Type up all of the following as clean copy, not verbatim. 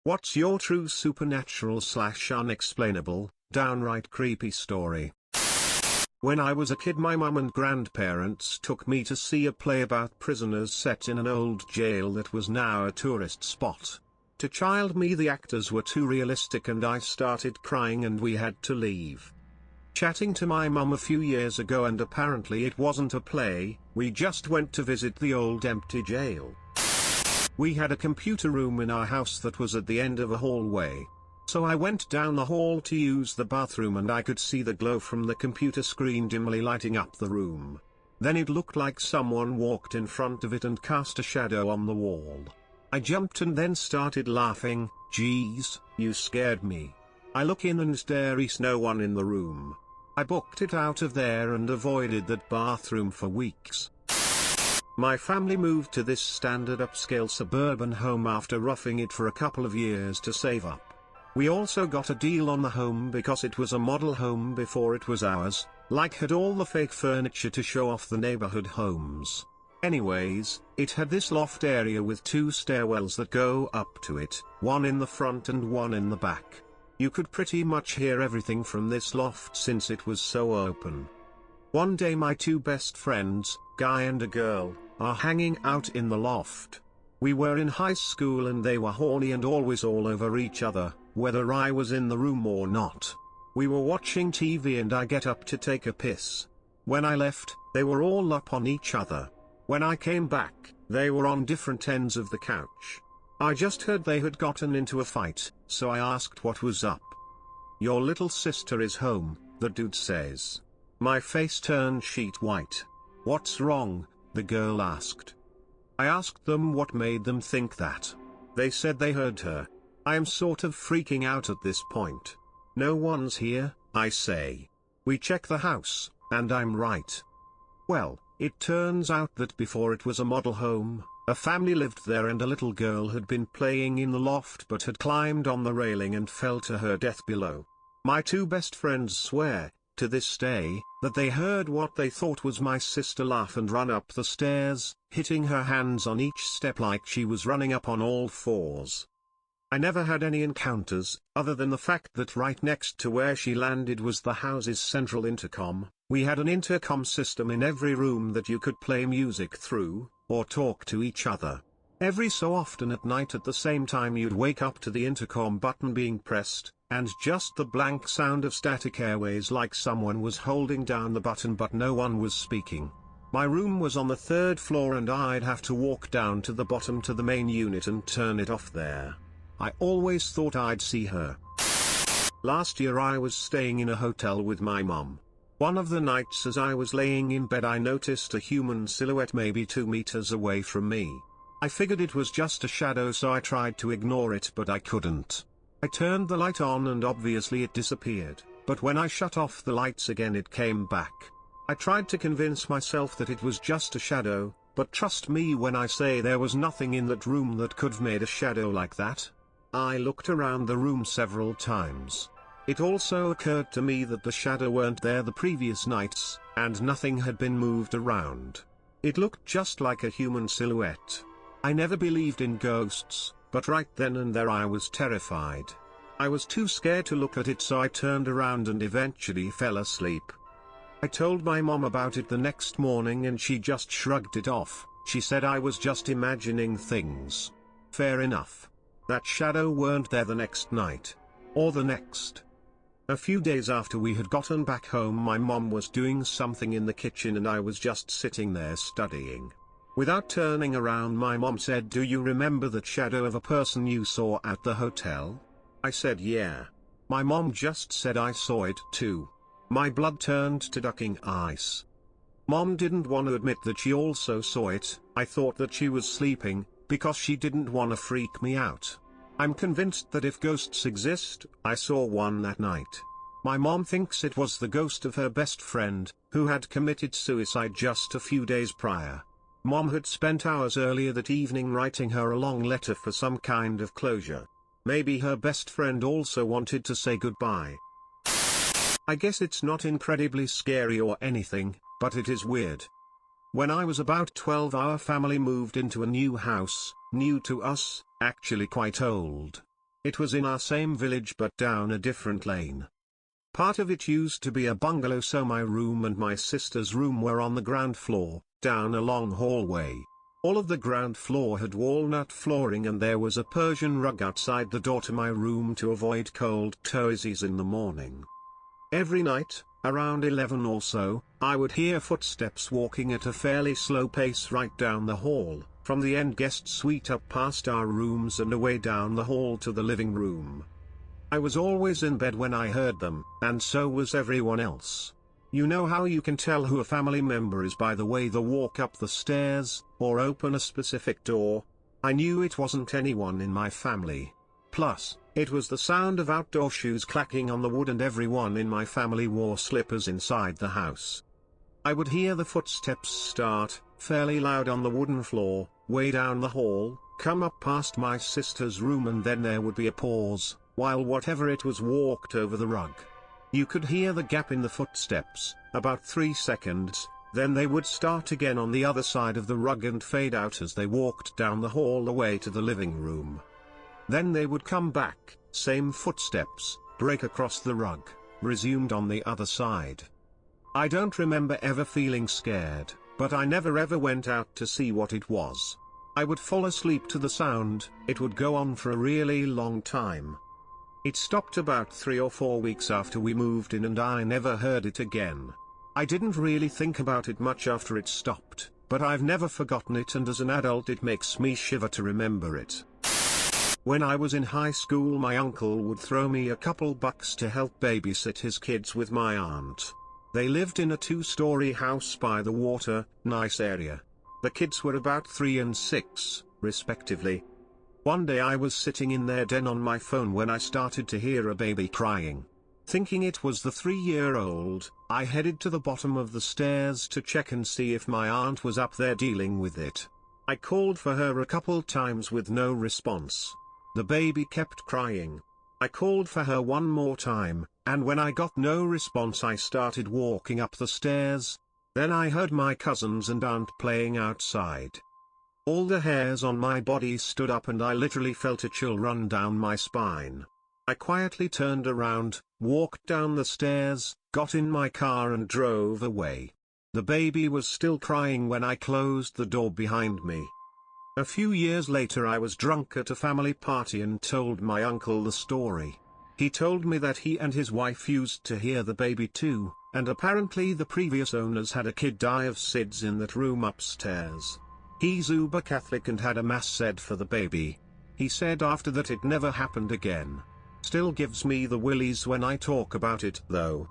What's your true supernatural / unexplainable, downright creepy story? When I was a kid, my mum and grandparents took me to see a play about prisoners set in an old jail that was now a tourist spot. To child me, the actors were too realistic and I started crying and we had to leave. Chatting to my mum a few years ago, and apparently it wasn't a play, we just went to visit the old empty jail. We had a computer room in our house that was at the end of a hallway. So I went down the hall to use the bathroom and I could see the glow from the computer screen dimly lighting up the room. Then it looked like someone walked in front of it and cast a shadow on the wall. I jumped and then started laughing. "Geez, you scared me." I look in and there is no one in the room. I booked it out of there and avoided that bathroom for weeks. My family moved to this standard upscale suburban home after roughing it for a couple of years to save up. We also got a deal on the home because it was a model home before it was ours, like had all the fake furniture to show off the neighborhood homes. Anyways, it had this loft area with 2 stairwells that go up to it, one in the front and one in the back. You could pretty much hear everything from this loft since it was so open. One day my 2 best friends, guy and a girl, are hanging out in the loft. We were in high school and they were horny and always all over each other, whether I was in the room or not. We were watching TV and I get up to take a piss. When I left, they were all up on each other. When I came back, they were on different ends of the couch. I just heard they had gotten into a fight, so I asked what was up. "Your little sister is home," the dude says. My face turned sheet white. "What's wrong?" the girl asked. I asked them what made them think that. They said they heard her. I am sort of freaking out at this point. "No one's here," I say. "We check the house," and I'm right. Well, it turns out that before it was a model home, a family lived there and a little girl had been playing in the loft but had climbed on the railing and fell to her death below. My 2 best friends swear, to this day, that they heard what they thought was my sister laugh and run up the stairs, hitting her hands on each step like she was running up on all 4s. I never had any encounters, other than the fact that right next to where she landed was the house's central intercom. We had an intercom system in every room that you could play music through, or talk to each other. Every so often at night at the same time you'd wake up to the intercom button being pressed, and just the blank sound of static airways like someone was holding down the button but no one was speaking. My room was on the 3rd floor and I'd have to walk down to the bottom to the main unit and turn it off there. I always thought I'd see her. Last year I was staying in a hotel with my mom. One of the nights as I was laying in bed I noticed a human silhouette maybe 2 meters away from me. I figured it was just a shadow so I tried to ignore it but I couldn't. I turned the light on and obviously it disappeared, but when I shut off the lights again it came back. I tried to convince myself that it was just a shadow, but trust me when I say there was nothing in that room that could have made a shadow like that. I looked around the room several times. It also occurred to me that the shadow weren't there the previous nights, and nothing had been moved around. It looked just like a human silhouette. I never believed in ghosts, but right then and there I was terrified. I was too scared to look at it so I turned around and eventually fell asleep. I told my mom about it the next morning and she just shrugged it off. She said I was just imagining things. Fair enough. That shadow weren't there the next night. Or the next. A few days after we had gotten back home my mom was doing something in the kitchen and I was just sitting there studying. Without turning around my mom said, "Do you remember that shadow of a person you saw at the hotel?" I said yeah. My mom just said I saw it too. My blood turned to ducking ice. Mom didn't want to admit that she also saw it. I thought that she was sleeping, because she didn't want to freak me out. I'm convinced that if ghosts exist, I saw one that night. My mom thinks it was the ghost of her best friend, who had committed suicide just a few days prior. Mom had spent hours earlier that evening writing her a long letter for some kind of closure. Maybe her best friend also wanted to say goodbye. I guess it's not incredibly scary or anything, but it is weird. When I was about 12 our family moved into a new house, new to us, actually quite old. It was in our same village but down a different lane. Part of it used to be a bungalow, so my room and my sister's room were on the ground floor, down a long hallway. All of the ground floor had walnut flooring and there was a Persian rug outside the door to my room to avoid cold toesies in the morning. Every night, around 11 or so, I would hear footsteps walking at a fairly slow pace right down the hall, from the end guest suite up past our rooms and away down the hall to the living room. I was always in bed when I heard them, and so was everyone else. You know how you can tell who a family member is by the way they walk up the stairs, or open a specific door? I knew it wasn't anyone in my family. Plus, it was the sound of outdoor shoes clacking on the wood, and everyone in my family wore slippers inside the house. I would hear the footsteps start, fairly loud on the wooden floor, way down the hall, come up past my sister's room, and then there would be a pause, while whatever it was walked over the rug. You could hear the gap in the footsteps, about 3 seconds, then they would start again on the other side of the rug and fade out as they walked down the hall away to the living room. Then they would come back, same footsteps, break across the rug, resumed on the other side. I don't remember ever feeling scared, but I never ever went out to see what it was. I would fall asleep to the sound. It would go on for a really long time. It stopped about 3 or 4 weeks after we moved in and I never heard it again. I didn't really think about it much after it stopped, but I've never forgotten it, and as an adult it makes me shiver to remember it. When I was in high school, my uncle would throw me a couple bucks to help babysit his kids with my aunt. They lived in a 2-story house by the water, nice area. The kids were about 3 and 6, respectively. One day I was sitting in their den on my phone when I started to hear a baby crying. Thinking it was the 3-year-old, I headed to the bottom of the stairs to check and see if my aunt was up there dealing with it. I called for her a couple times with no response. The baby kept crying. I called for her one more time, and when I got no response I started walking up the stairs. Then I heard my cousins and aunt playing outside. All the hairs on my body stood up and I literally felt a chill run down my spine. I quietly turned around, walked down the stairs, got in my car and drove away. The baby was still crying when I closed the door behind me. A few years later I was drunk at a family party and told my uncle the story. He told me that he and his wife used to hear the baby too, and apparently the previous owners had a kid die of SIDS in that room upstairs. He's uber Catholic and had a mass said for the baby. He said after that it never happened again. Still gives me the willies when I talk about it though.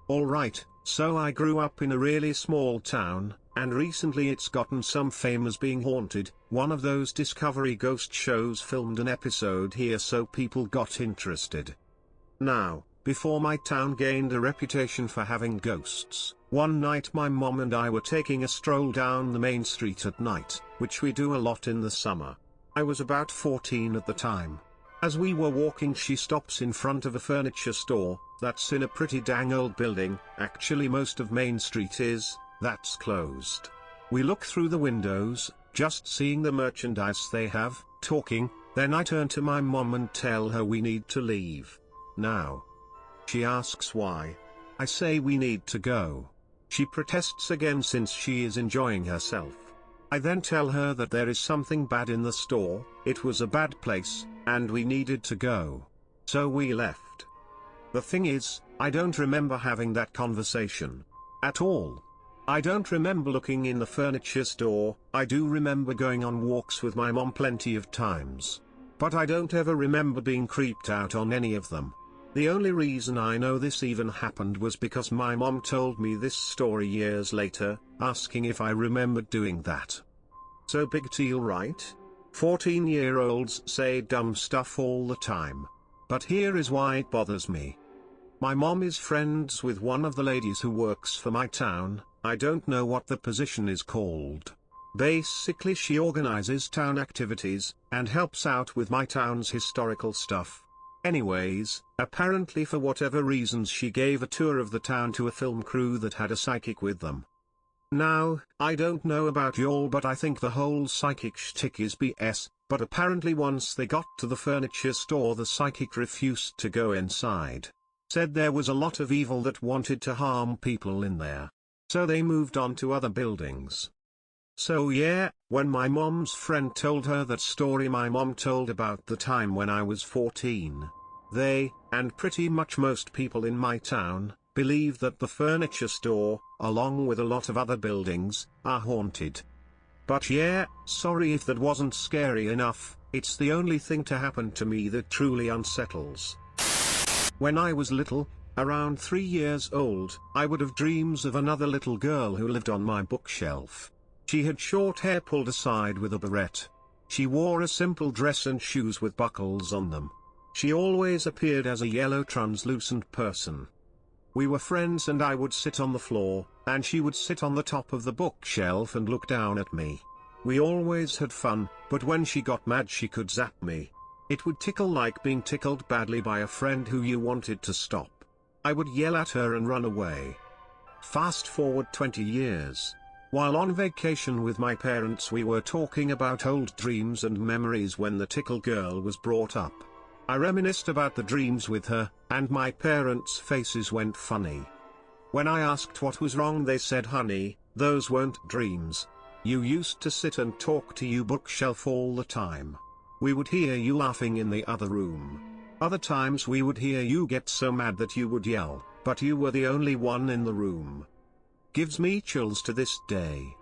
Alright, so I grew up in a really small town, and recently it's gotten some fame as being haunted. One of those Discovery ghost shows filmed an episode here so people got interested. Now, before my town gained a reputation for having ghosts, one night my mom and I were taking a stroll down the main street at night, which we do a lot in the summer. I was about 14 at the time. As we were walking, she stops in front of a furniture store that's in a pretty dang old building. Actually most of Main Street is, that's closed. We look through the windows, just seeing the merchandise they have, talking, then I turn to my mom and tell her we need to leave. Now. She asks why. I say we need to go. She protests again since she is enjoying herself. I then tell her that there is something bad in the store, it was a bad place, and we needed to go. So we left. The thing is, I don't remember having that conversation. At all. I don't remember looking in the furniture store. I do remember going on walks with my mom plenty of times. But I don't ever remember being creeped out on any of them. The only reason I know this even happened was because my mom told me this story years later, asking if I remembered doing that. So big deal, right? 14-year-olds say dumb stuff all the time. But here is why it bothers me. My mom is friends with one of the ladies who works for my town. I don't know what the position is called. Basically she organizes town activities, and helps out with my town's historical stuff. Anyways, apparently for whatever reasons she gave a tour of the town to a film crew that had a psychic with them. Now, I don't know about y'all, but I think the whole psychic shtick is BS, but apparently once they got to the furniture store the psychic refused to go inside. Said there was a lot of evil that wanted to harm people in there. So they moved on to other buildings. So yeah, when my mom's friend told her that story my mom told about the time when I was 14, they, and pretty much most people in my town, believe that the furniture store, along with a lot of other buildings, are haunted. But yeah, sorry if that wasn't scary enough, it's the only thing to happen to me that truly unsettles. When I was little, around 3 years old, I would have dreams of another little girl who lived on my bookshelf. She had short hair pulled aside with a barrette. She wore a simple dress and shoes with buckles on them. She always appeared as a yellow translucent person. We were friends and I would sit on the floor, and she would sit on the top of the bookshelf and look down at me. We always had fun, but when she got mad she could zap me. It would tickle like being tickled badly by a friend who you wanted to stop. I would yell at her and run away. Fast forward 20 years. While on vacation with my parents we were talking about old dreams and memories when the tickle girl was brought up. I reminisced about the dreams with her, and my parents' faces went funny. When I asked what was wrong they said, "Honey, those weren't dreams. You used to sit and talk to your bookshelf all the time. We would hear you laughing in the other room. Other times we would hear you get so mad that you would yell, but you were the only one in the room." Gives me chills to this day.